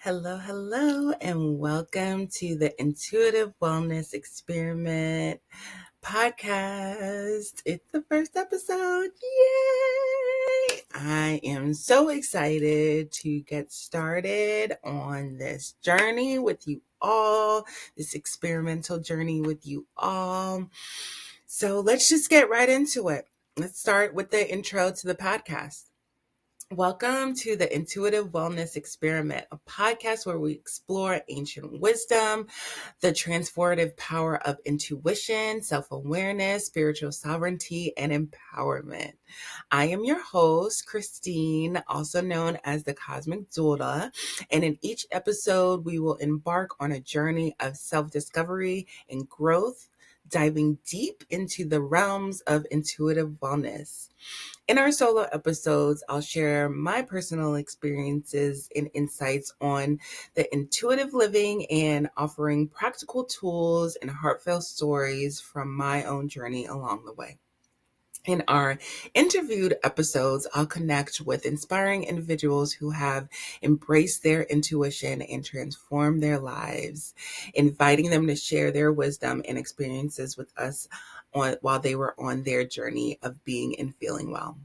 Hello, and welcome to the Intuitive Wellness Experiment podcast. It's the first episode. Yay! I am so excited to get started on this journey with you all, this experimental journey with you all. So let's just get right into it. Let's start with the intro to the podcast. Welcome to the Intuitive Wellness Experiment, a podcast where we explore ancient wisdom, the transformative power of intuition, self-awareness, spiritual sovereignty, and empowerment. I am your host, Christine, also known as the Cosmic Doula, and in each episode, we will embark on a journey of self-discovery and growth, diving deep into the realms of intuitive wellness. In our solo episodes, I'll share my personal experiences and insights on the intuitive living and offering practical tools and heartfelt stories from my own journey along the way. In our interviewed episodes, I'll connect with inspiring individuals who have embraced their intuition and transformed their lives, inviting them to share their wisdom and experiences with us while they were on their journey of being and feeling well.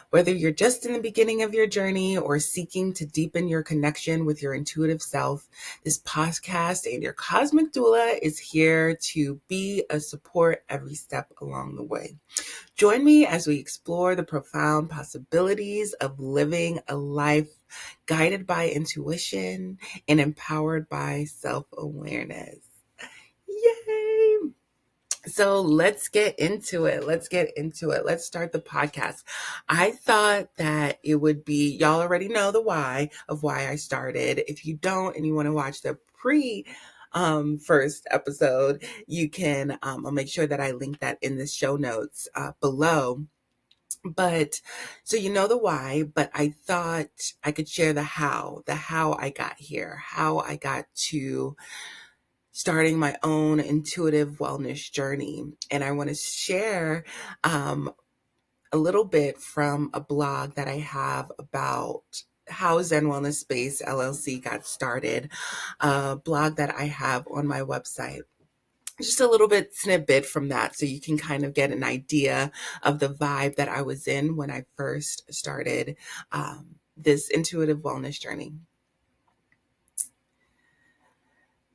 Whether you're just in the beginning of your journey or seeking to deepen your connection with your intuitive self, this podcast and your cosmic doula is here to be a support every step along the way. Join me as we explore the profound possibilities of living a life guided by intuition and empowered by self-awareness. Yay! So let's get into it. Let's start the podcast. I thought that it would be, y'all already know the why of why I started. If you don't and you want to watch the first episode, you can, I'll make sure that I link that in the show notes below. But so you know the why, but I thought I could share the how I got here, how I got to starting my own intuitive wellness journey. And I want to share a little bit from a blog that I have about how Zen Wellness Space LLC got started, a blog that I have on my website. Just a little bit snippet from that so you can kind of get an idea of the vibe that I was in when I first started this intuitive wellness journey.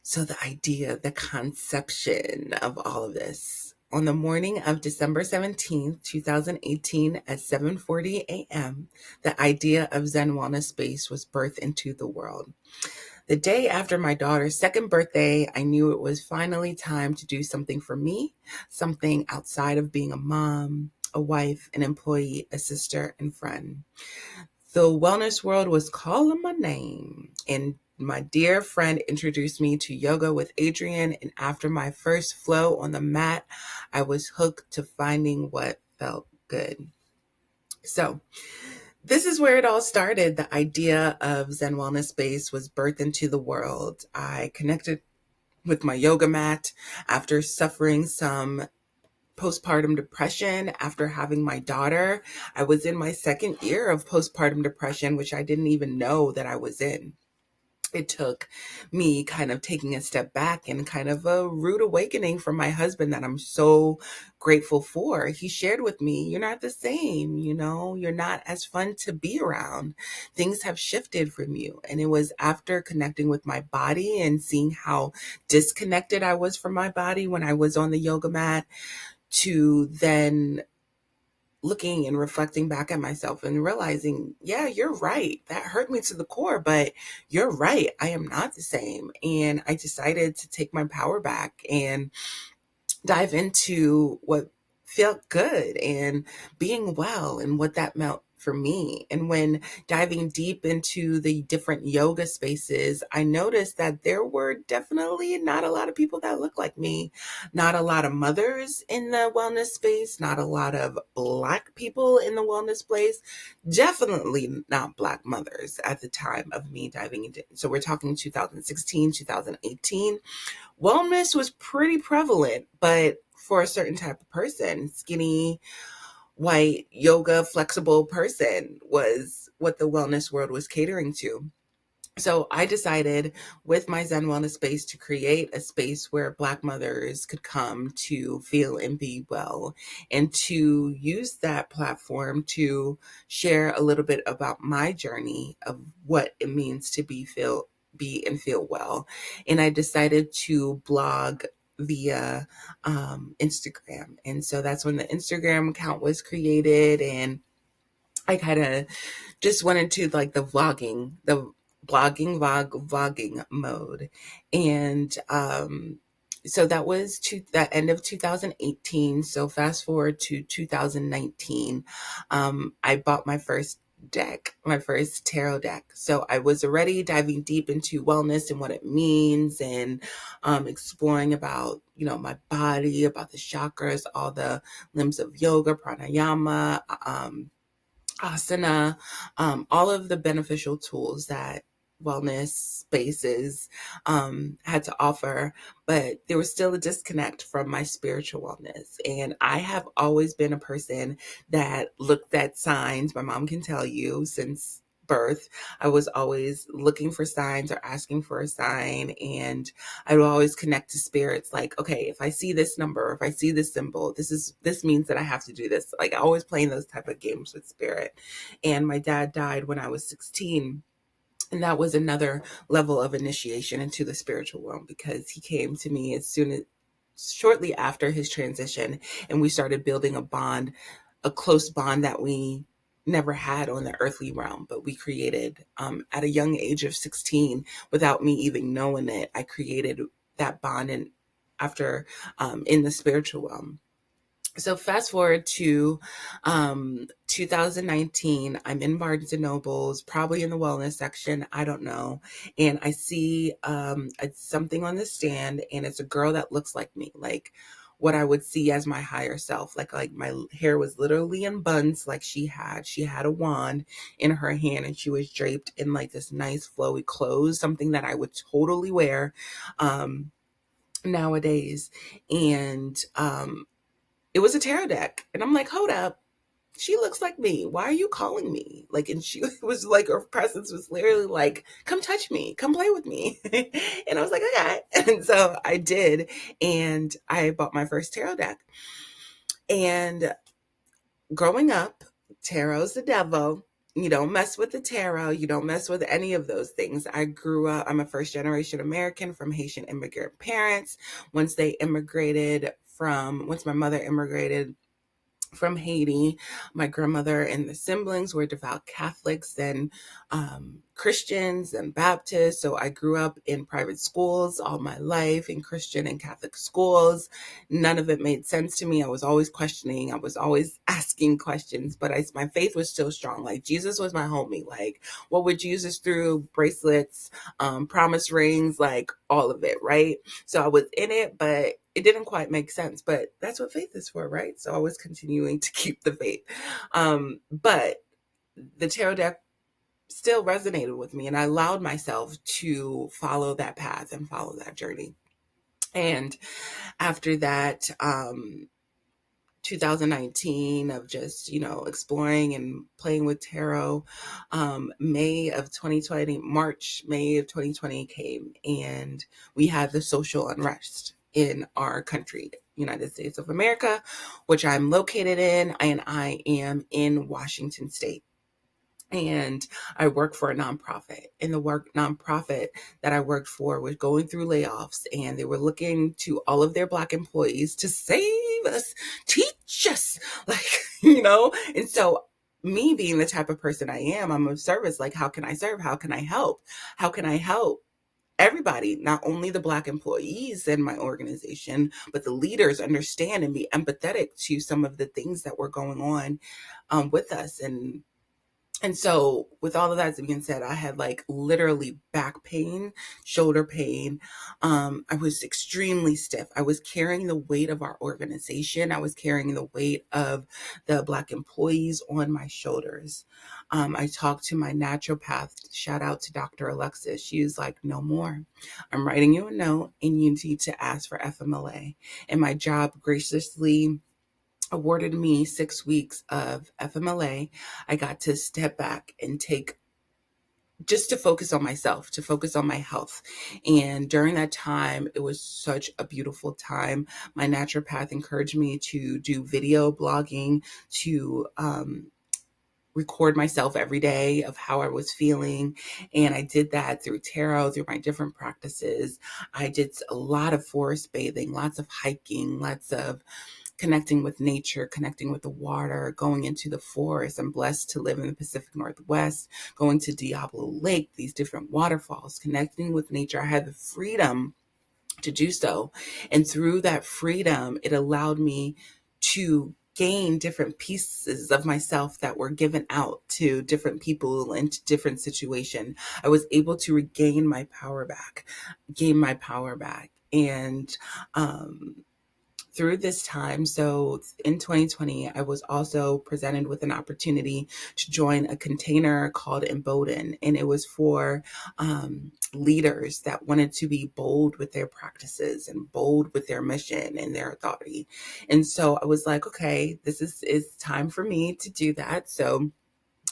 So the idea, the conception of all of this. On the morning of December 17th, 2018 at 7:40 a.m., the idea of Zen Wellness Space was birthed into the world. The day after my daughter's second birthday, I knew it was finally time to do something for me, something outside of being a mom, a wife, an employee, a sister, and friend. The wellness world was calling my name, and my dear friend introduced me to yoga with Adrienne, and after my first flow on the mat, I was hooked to finding what felt good. So this is where it all started. The idea of Zen Wellness Space was birthed into the world. I connected with my yoga mat after suffering some postpartum depression after having my daughter. I was in my second year of postpartum depression, which I didn't even know that I was in. It took me kind of taking a step back and kind of a rude awakening from my husband that I'm so grateful for. He shared with me, you're not the same, you're not as fun to be around. Things have shifted from you. And it was after connecting with my body and seeing how disconnected I was from my body when I was on the yoga mat, to then looking and reflecting back at myself and realizing, yeah, you're right. That hurt me to the core, but you're right. I am not the same. And I decided to take my power back and dive into what felt good and being well and what that meant for me. And when diving deep into the different yoga spaces, I noticed that there were definitely not a lot of people that look like me, not a lot of mothers in the wellness space, not a lot of Black people in the wellness space, definitely not Black mothers at the time of me diving into. So we're talking 2016, 2018. Wellness was pretty prevalent, but for a certain type of person, skinny, white, yoga, flexible person was what the wellness world was catering to. So I decided with my Zen Wellness space to create a space where Black mothers could come to feel and be well, and to use that platform to share a little bit about my journey of what it means to be and feel well. And I decided to blog via Instagram. And so that's when the Instagram account was created, and I kind of just went into like the vlogging mode. And so that was to the end of 2018. So fast forward to 2019, I bought my first tarot deck. So I was already diving deep into wellness and what it means, and exploring about, my body, about the chakras, all the limbs of yoga, pranayama, asana, all of the beneficial tools that wellness spaces had to offer. But there was still a disconnect from my spiritual wellness. And I have always been a person that looked at signs. My mom can tell you, since birth, I was always looking for signs or asking for a sign. And I would always connect to spirits, like, okay, if I see this number, if I see this symbol, this means that I have to do this. Like, I always playing those type of games with spirit. And my dad died when I was 16. And that was another level of initiation into the spiritual realm, because he came to me shortly after his transition, and we started building a close bond that we never had on the earthly realm, but we created at a young age of 16, without me even knowing it. I created that bond, and after in the spiritual realm. So fast forward to 2019, I'm in Barnes and Nobles, probably in the wellness section, I don't know. And I see something on the stand, and it's a girl that looks like me, like what I would see as my higher self. Like my hair was literally in buns, like she had a wand in her hand, and she was draped in like this nice flowy clothes, something that I would totally wear nowadays. And it was a tarot deck. And I'm like, hold up. She looks like me. Why are you calling me? Like, and she was like, her presence was literally like, come touch me, come play with me. And I was like, okay. And so I did. And I bought my first tarot deck. And growing up, tarot's the devil. You don't mess with the tarot. You don't mess with any of those things. I grew up, I'm a first generation American from Haitian immigrant parents. Once my mother immigrated from Haiti, my grandmother and the siblings were devout Catholics and Christians and Baptists. So I grew up in private schools all my life, in Christian and Catholic schools. None of it made sense to me. I was always questioning. I was always asking questions, but my faith was still strong. Like, Jesus was my homie. Like, what would Jesus through? Bracelets, promise rings, like all of it, right? So I was in it, but it didn't quite make sense. But that's what faith is for, right? So I was continuing to keep the faith. But the tarot deck still resonated with me, and I allowed myself to follow that path and follow that journey. And after that, 2019 of just, exploring and playing with tarot, May of 2020 came, and we had the social unrest in our country, United States of America, which I'm located in, and I am in Washington State. And I work for a nonprofit. And the nonprofit that I worked for was going through layoffs, and they were looking to all of their Black employees to save us, teach us, like, And so, me being the type of person I am, I'm of service. Like, how can I serve? How can I help? How can I help everybody, not only the Black employees in my organization, but the leaders, understand and be empathetic to some of the things that were going on with us. And so, with all of that being said, I had like literally back pain, shoulder pain. I was extremely stiff. I was carrying the weight of our organization. I was carrying the weight of the Black employees on my shoulders. I talked to my naturopath. Shout out to Dr. Alexis. She was like, no more. I'm writing you a note, and you need to ask for FMLA. And my job graciously awarded me 6 weeks of FMLA. I got to step back and take just to focus on myself, to focus on my health. And during that time, it was such a beautiful time. My naturopath encouraged me to do video blogging, to record myself every day of how I was feeling. And I did that through tarot, through my different practices. I did a lot of forest bathing, lots of hiking, lots of connecting with nature, connecting with the water, going into the forest. I'm blessed to live in the Pacific Northwest, going to Diablo Lake, these different waterfalls, connecting with nature. I had the freedom to do so. And through that freedom, it allowed me to gain different pieces of myself that were given out to different people and to different situations. I was able to regain my power back, gain my power back. And through this time, so in 2020, I was also presented with an opportunity to join a container called Embolden, and it was for leaders that wanted to be bold with their practices and bold with their mission and their authority. And so I was like, okay, this is time for me to do that. So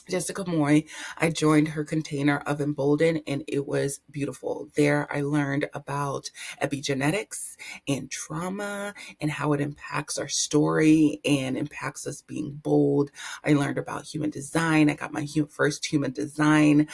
Jessica Moy, I joined her container of Embolden, and it was beautiful. There I learned about epigenetics and trauma and how it impacts our story and impacts us being bold. I learned about human design. I got my first human design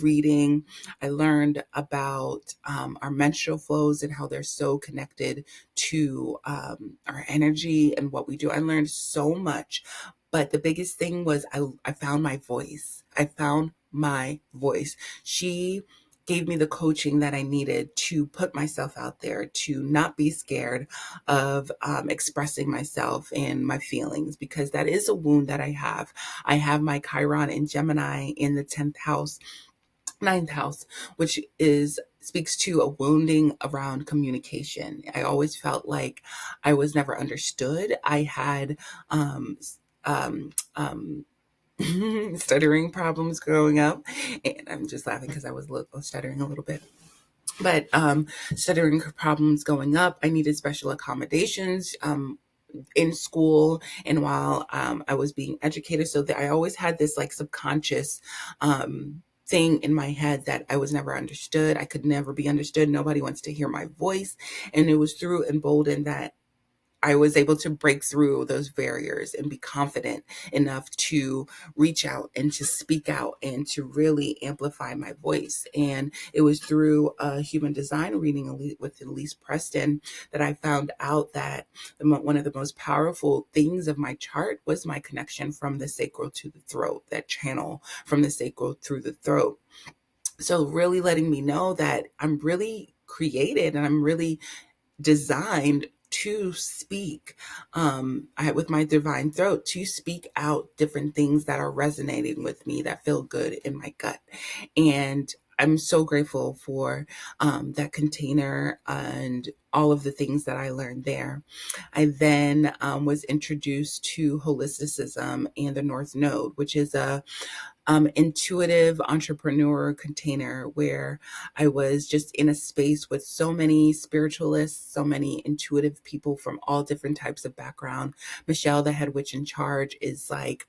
reading. I learned about our menstrual flows and how they're so connected to our energy and what we do. I learned so much. But the biggest thing was I found my voice. I found my voice. She gave me the coaching that I needed to put myself out there, to not be scared of expressing myself and my feelings, because that is a wound that I have. I have my Chiron in Gemini in the 10th house, 9th house, which speaks to a wounding around communication. I always felt like I was never understood. I had um, um, stuttering problems growing up, and I'm just laughing because I was stuttering a little bit. But stuttering problems going up, I needed special accommodations in school and while I was being educated. So that I always had this like subconscious thing in my head that I was never understood. I could never be understood. Nobody wants to hear my voice. And it was through Embolden that I was able to break through those barriers and be confident enough to reach out and to speak out and to really amplify my voice. And it was through a human design reading with Elise Preston that I found out that one of the most powerful things of my chart was my connection from the sacral to the throat, that channel from the sacral through the throat. So really letting me know that I'm really created and I'm really designed to speak with my divine throat, to speak out different things that are resonating with me, that feel good in my gut. And I'm so grateful for that container and all of the things that I learned there. I then was introduced to holisticism and the North Node, which is a intuitive entrepreneur container where I was just in a space with so many spiritualists, so many intuitive people from all different types of background. Michelle, the head witch in charge, is like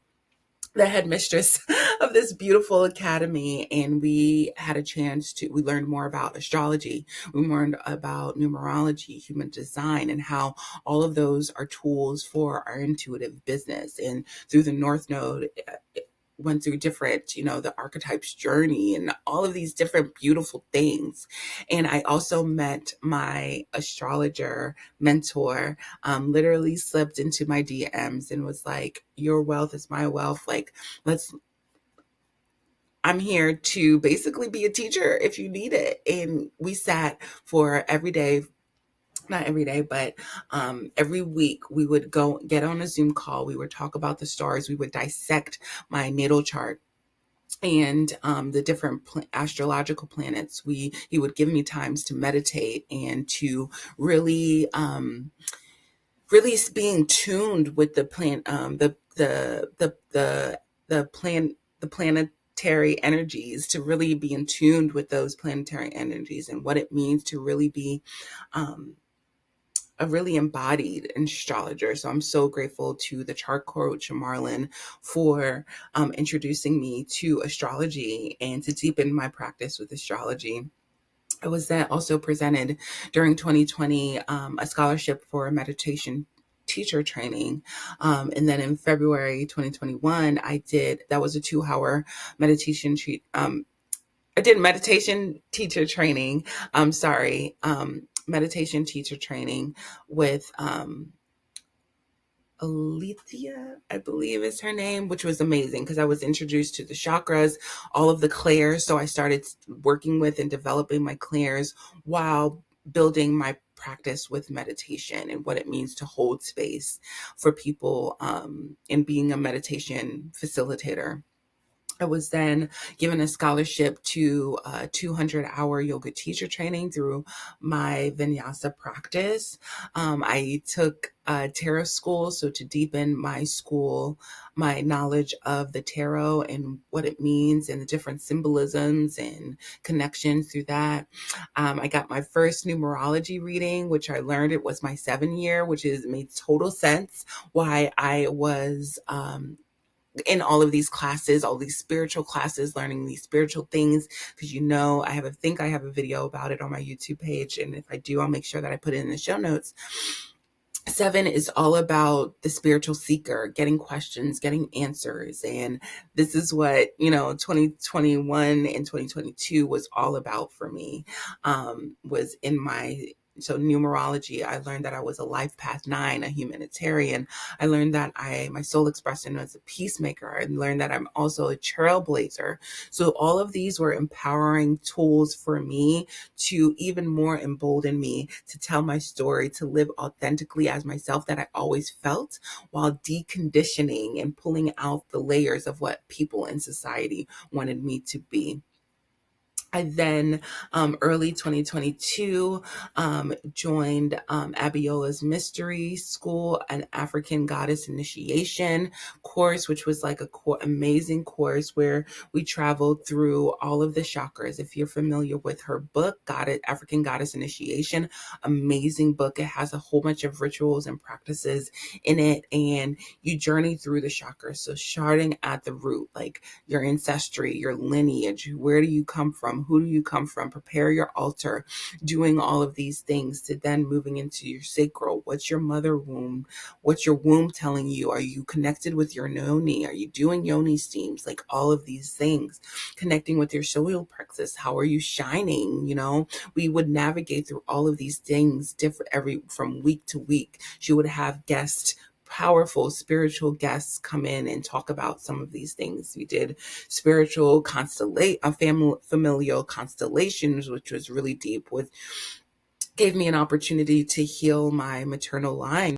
the headmistress of this beautiful academy, and we had a chance we learned more about astrology. We learned about numerology, human design, and how all of those are tools for our intuitive business. And through the North Node, went through different, the archetypes journey and all of these different beautiful things. And I also met my astrologer mentor, literally slipped into my DMs and was like, your wealth is my wealth. Like, I'm here to basically be a teacher if you need it. And we sat for not every day, but every week we would go get on a Zoom call. We would talk about the stars. We would dissect my natal chart and the different astrological planets. He would give me times to meditate and to really really being tuned with the planetary energies, to really be in tuned with those planetary energies and what it means to really be a really embodied astrologer. So I'm so grateful to the chart coach, Marlon, for introducing me to astrology and to deepen my practice with astrology. I was then also presented during 2020 a scholarship for meditation teacher training. And then in February 2021, that was a 2-hour meditation I did meditation teacher training. Meditation teacher training with Alethea, I believe is her name, which was amazing because I was introduced to the chakras, all of the clairs. So I started working with and developing my clairs while building my practice with meditation and what it means to hold space for people, and being a meditation facilitator. I was then given a scholarship to a 200-hour yoga teacher training through my vinyasa practice. I took tarot school, so to deepen my knowledge of the tarot and what it means and the different symbolisms and connections through that. I got my first numerology reading, which I learned it was my 7 year, which made total sense why I was in all of these classes, all these spiritual classes, learning these spiritual things. Because I have a video about it on my YouTube page. And if I do, I'll make sure that I put it in the show notes. 7 is all about the spiritual seeker, getting questions, getting answers. And this is what, 2021 and 2022 was all about for me, so numerology, I learned that I was a life path 9, a humanitarian. I learned that my soul expression was a peacemaker. I learned that I'm also a trailblazer. So all of these were empowering tools for me to even more embolden me to tell my story, to live authentically as myself that I always felt, while deconditioning and pulling out the layers of what people in society wanted me to be. I then, early 2022, joined Abiola's Mystery School, an African Goddess Initiation course, which was like amazing course where we traveled through all of the chakras. If you're familiar with her book, African Goddess Initiation, amazing book. It has a whole bunch of rituals and practices in it, and you journey through the chakras. So starting at the root, like your ancestry, your lineage, where do you come from? Who do you come from? Prepare your altar, doing all of these things, to then moving into your sacral. What's your mother womb? What's your womb telling you? Are you connected with your yoni? Are you doing yoni steams? Like all of these things, connecting with your solar plexus. How are you shining? We would navigate through all of these things from week to week. She would have powerful spiritual guests come in and talk about some of these things. We did spiritual familial constellations, which was really deep, gave me an opportunity to heal my maternal line.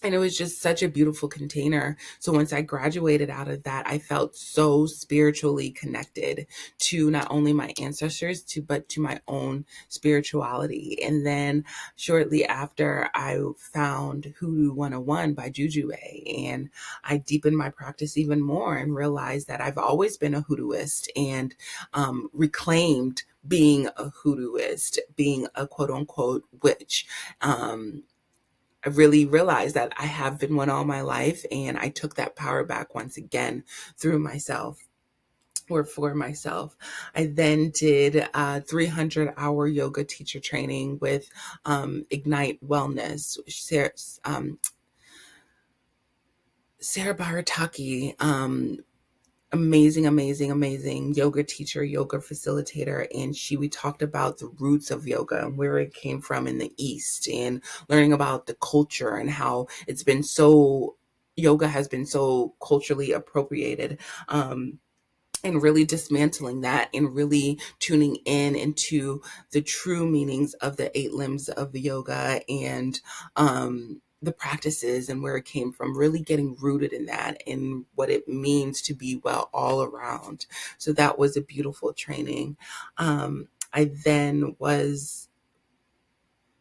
And it was just such a beautiful container. So once I graduated out of that, I felt so spiritually connected to not only my ancestors, but to my own spirituality. And then shortly after, I found Hoodoo 101 by Juju A. And I deepened my practice even more and realized that I've always been a hoodooist, and reclaimed being a hoodooist, being a quote unquote witch. I really realized that I have been one all my life, and I took that power back once again through myself, or for myself. I then did a 300-hour yoga teacher training with Ignite Wellness. Sarah Barataki, amazing yoga teacher, yoga facilitator. And we talked about the roots of yoga and where it came from in the East, and learning about the culture and how yoga has been so culturally appropriated. And really dismantling that, and really tuning into the true meanings of the 8 limbs of the yoga, and the practices and where it came from, really getting rooted in that and what it means to be well all around. So that was a beautiful training. I then was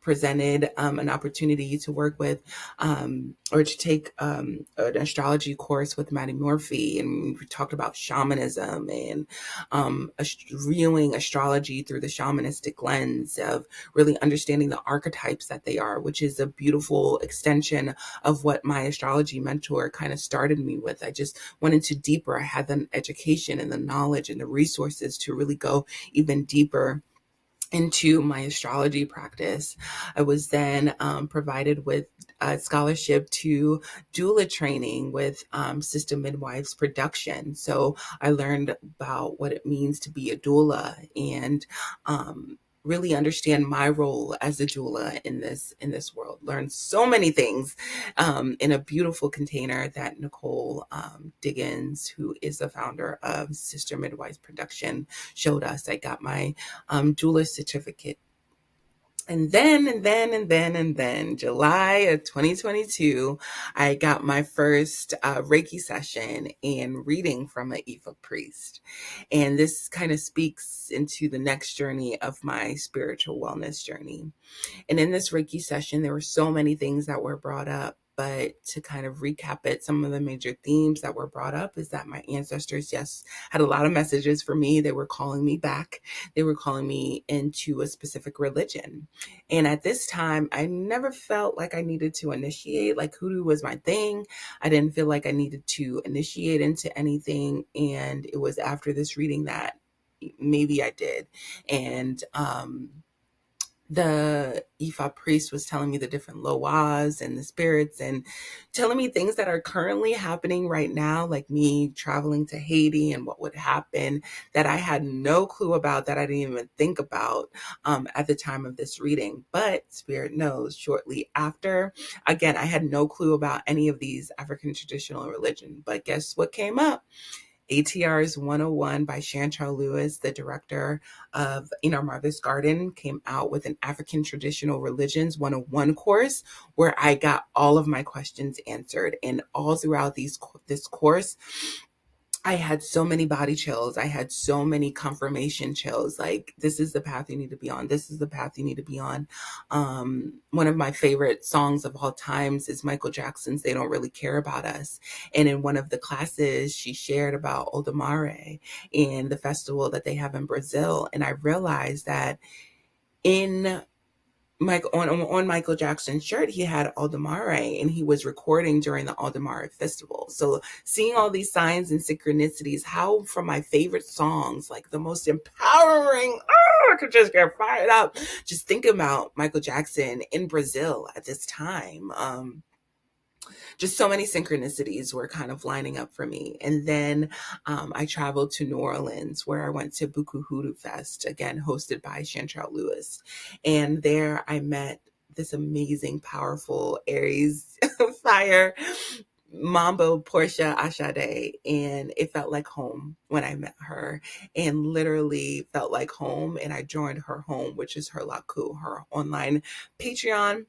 presented an opportunity to work with or to take an astrology course with Maddie Murphy, and we talked about shamanism and viewing astrology through the shamanistic lens of really understanding the archetypes that they are, which is a beautiful extension of what my astrology mentor kind of started me with. I just went into deeper. I had the education and the knowledge and the resources to really go even deeper into my astrology practice. I was then provided with a scholarship to doula training with System Midwives Production. So I learned about what it means to be a doula and really understand my role as a doula in this world. Learned so many things in a beautiful container that Nicole Diggins, who is the founder of Sister Midwives Production, showed us. I got my doula certificate. And then, July of 2022, I got my first Reiki session and reading from an Ifa priest. And this kind of speaks into the next journey of my spiritual wellness journey. And in this Reiki session, there were so many things that were brought up. But to kind of recap it, some of the major themes that were brought up is that my ancestors, yes, had a lot of messages for me. They were calling me back. They were calling me into a specific religion. And at this time, I never felt like I needed to initiate, like hoodoo was my thing. I didn't feel like I needed to initiate into anything. And it was after this reading that maybe I did. And the Ifa priest was telling me the different loas and the spirits and telling me things that are currently happening right now, like me traveling to Haiti and what would happen that I had no clue about, that I didn't even think about at the time of this reading. But Spirit knows shortly after, again, I had no clue about any of these African traditional religion. But guess what came up? ATR's 101 by Chantal Lewis, the director of In Our Mother's Garden, came out with an African Traditional Religions 101 course where I got all of my questions answered. And all throughout this course, I had so many body chills. I had so many confirmation chills. Like, this is the path you need to be on. This is the path you need to be on. One of my favorite songs of all times is Michael Jackson's They Don't Really Care About Us. And in one of the classes, she shared about Odamare and the festival that they have in Brazil. And I realized that in on Michael Jackson's shirt, he had Aldemare, and he was recording during the Aldemare festival. So seeing all these signs and synchronicities, how from my favorite songs, like the most empowering, I could just get fired up. Just think about Michael Jackson in Brazil at this time. Just so many synchronicities were kind of lining up for me. And then I traveled to New Orleans, where I went to Buku Hoodoo Fest, again, hosted by Chantal Lewis. And there I met this amazing, powerful Aries fire Mambo Portia Ashade, and it felt like home when I met her, and literally felt like home. And I joined her home, which is her Laku, her online Patreon.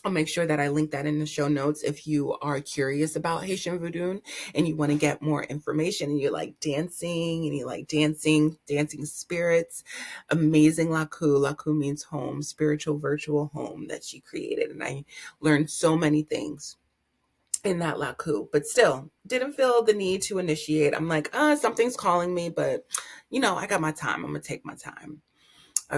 I'll make sure that I link that in the show notes if you are curious about Haitian Voodoo and you want to get more information and you like dancing and you like dancing spirits. Amazing Laku. Laku means home, spiritual virtual home that she created. And I learned so many things in that Laku, but still didn't feel the need to initiate. I'm like, something's calling me, but I got my time. I'm going to take my time.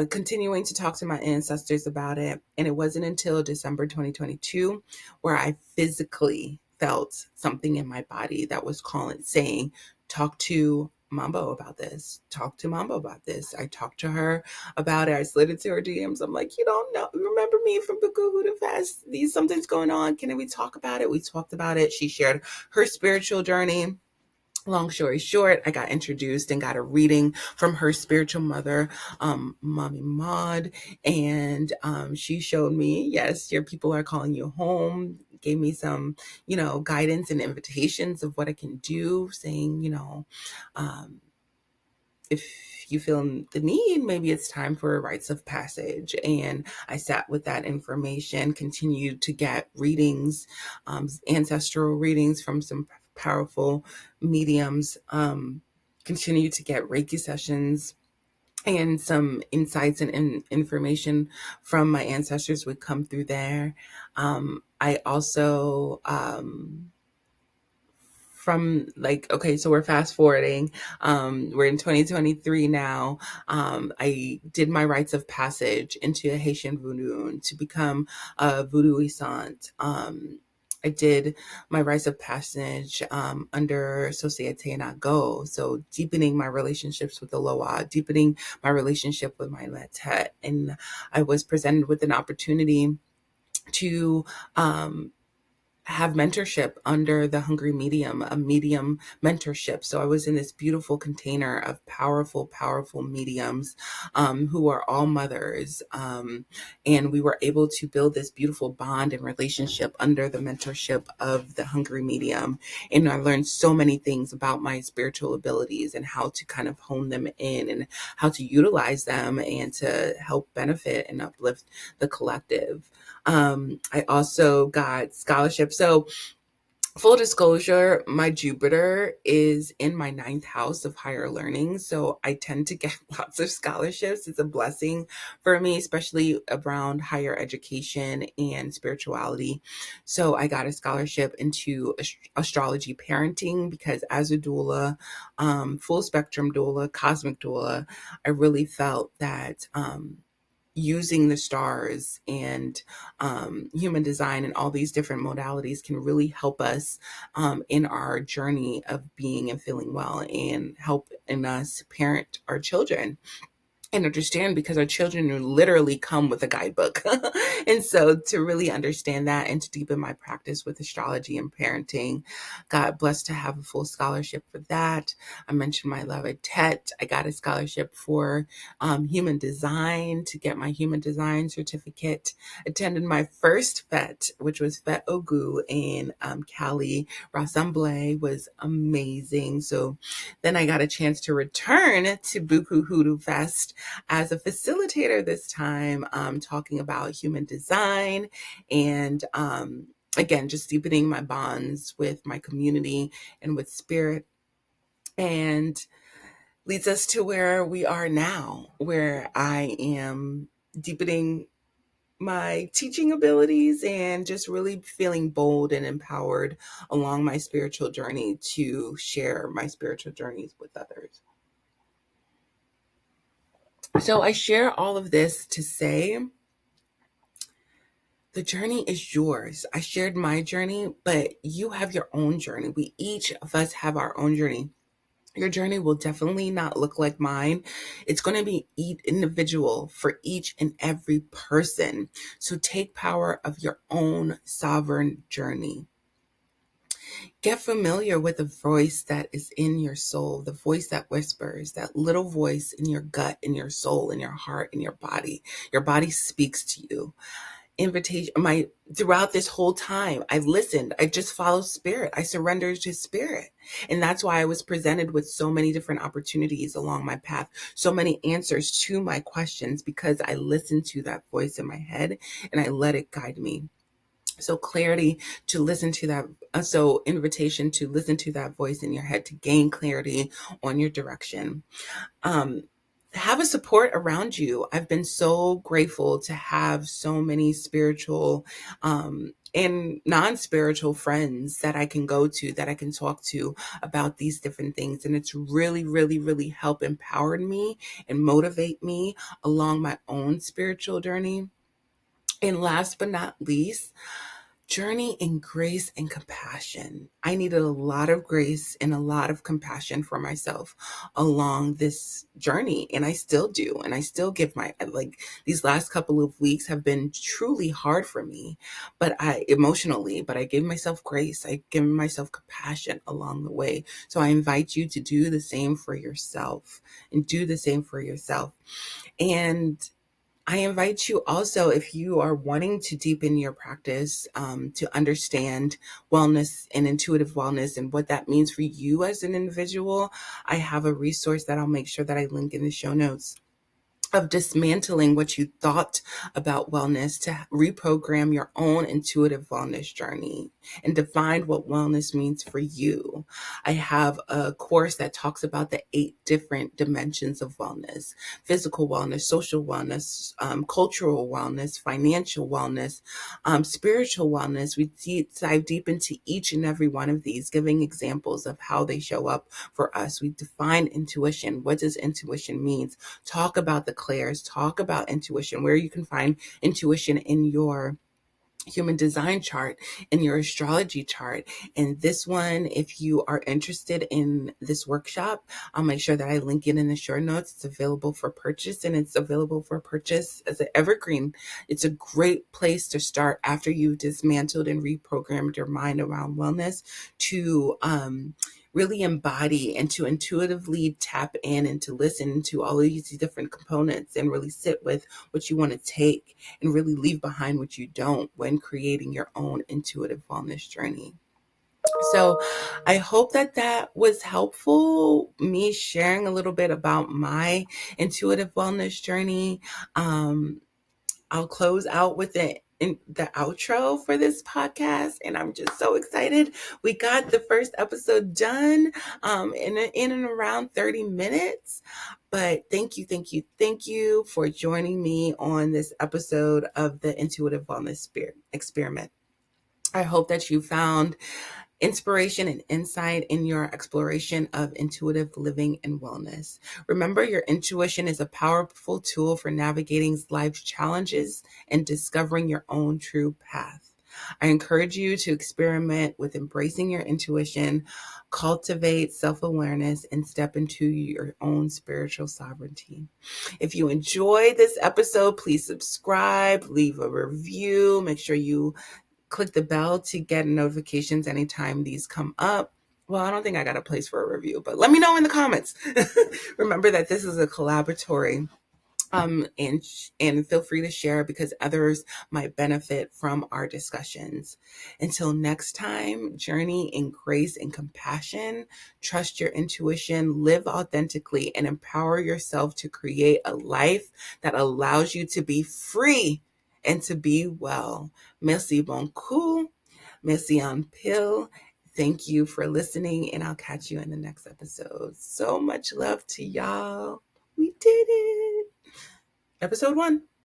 Continuing to talk to my ancestors about it. And it wasn't until December 2022 where I physically felt something in my body that was saying, talk to Mambo about this. Talk to Mambo about this. I talked to her about it. I slid into her DMs. I'm like, you don't know, remember me from Buku Hoodoo Fest? Something's going on. Can we talk about it? We talked about it. She shared her spiritual journey. Long story short, I got introduced and got a reading from her spiritual mother, Mommy Maud, and she showed me, yes, your people are calling you home, gave me some, guidance and invitations of what I can do, saying, if you feel the need, maybe it's time for a rites of passage. And I sat with that information, continued to get readings, ancestral readings from some powerful mediums, continued to get Reiki sessions and some insights and information from my ancestors would come through there. I also, from like, okay, so we're fast forwarding, we're in 2023 now. I did my rites of passage into Haitian voodoo to become a voodooisant. I did my rites of passage under Societe Nago, so deepening my relationships with the Loa, deepening my relationship with my Letet. And I was presented with an opportunity to have mentorship under the Hungry Medium, a medium mentorship. So I was in this beautiful container of powerful, powerful mediums who are all mothers. And we were able to build this beautiful bond and relationship under the mentorship of the Hungry Medium. And I learned so many things about my spiritual abilities and how to kind of hone them in and how to utilize them and to help benefit and uplift the collective. I also got scholarships. So full disclosure, my Jupiter is in my ninth house of higher learning. So I tend to get lots of scholarships. It's a blessing for me, especially around higher education and spirituality. So I got a scholarship into astrology parenting because as a doula, full spectrum doula, cosmic doula, I really felt that, using the stars and human design and all these different modalities can really help us in our journey of being and feeling well and help in us parent our children and understand, because our children literally come with a guidebook. And so to really understand that and to deepen my practice with astrology and parenting, got blessed to have a full scholarship for that. I mentioned my Levitet. I got a scholarship for human design to get my human design certificate. Attended my first FET, which was FET Ogu in Cali. Rassemble was amazing. So then I got a chance to return to Buku Hoodoo Fest as a facilitator this time, talking about human design and again, just deepening my bonds with my community and with spirit. And leads us to where we are now, where I am deepening my teaching abilities and just really feeling bold and empowered along my spiritual journey to share my spiritual journeys with others. So I share all of this to say the journey is yours. I shared my journey, but you have your own journey. We each of us have our own journey. Your journey will definitely not look like mine. It's going to be individual for each and every person. So take power of your own sovereign journey. Get familiar with the voice that is in your soul, the voice that whispers, that little voice in your gut, in your soul, in your heart, in your body. Your body speaks to you. Invitation, throughout this whole time, I listened. I just followed spirit. I surrendered to spirit. And that's why I was presented with so many different opportunities along my path, so many answers to my questions, because I listened to that voice in my head and I let it guide me. So clarity to listen to that. So invitation to listen to that voice in your head to gain clarity on your direction. Have a support around you. I've been so grateful to have so many spiritual and non-spiritual friends that I can go to, that I can talk to about these different things. And it's really, really, really helped empower me and motivate me along my own spiritual journey. And last but not least, journey in grace and compassion. I needed a lot of grace and a lot of compassion for myself along this journey. And I still do. And I still give these last couple of weeks have been truly hard for me, but I gave myself grace. I give myself compassion along the way. So I invite you to do the same for yourself and do the same for yourself. And I invite you also, if you are wanting to deepen your practice, to understand wellness and intuitive wellness and what that means for you as an individual, I have a resource that I'll make sure that I link in the show notes. of dismantling what you thought about wellness to reprogram your own intuitive wellness journey and define what wellness means for you. I have a course that talks about the 8 different dimensions of wellness: physical wellness, social wellness, cultural wellness, financial wellness, spiritual wellness. We dive deep into each and every one of these, giving examples of how they show up for us. We define intuition. What does intuition mean? Talk about the clairs, talk about intuition, where you can find intuition in your human design chart, in your astrology chart. And this one, if you are interested in this workshop, I'll make sure that I link it in the show notes. It's available for purchase, and it's available for purchase as an evergreen. It's a great place to start after you've dismantled and reprogrammed your mind around wellness to really embody and to intuitively tap in and to listen to all of these different components and really sit with what you want to take and really leave behind what you don't when creating your own intuitive wellness journey. So I hope that that was helpful, me sharing a little bit about my intuitive wellness journey. I'll close out with the outro for this podcast, and I'm just so excited. We got the first episode done in and around 30 minutes. But thank you for joining me on this episode of the Intuitive Wellness Experiment. I hope that you found inspiration and insight in your exploration of intuitive living and wellness. Remember, your intuition is a powerful tool for navigating life's challenges and discovering your own true path. I encourage you to experiment with embracing your intuition, cultivate self-awareness, and step into your own spiritual sovereignty. If you enjoyed this episode, please subscribe, leave a review, make sure you click the bell to get notifications anytime these come up. Well, I don't think I got a place for a review, but let me know in the comments. Remember that this is a collaboratory, and feel free to share because others might benefit from our discussions. Until next time, journey in grace and compassion, trust your intuition, live authentically, and empower yourself to create a life that allows you to be free and to be well. Merci beaucoup. Merci en pile. Thank you for listening, and I'll catch you in the next episode. So much love to y'all. We did it. Episode 1.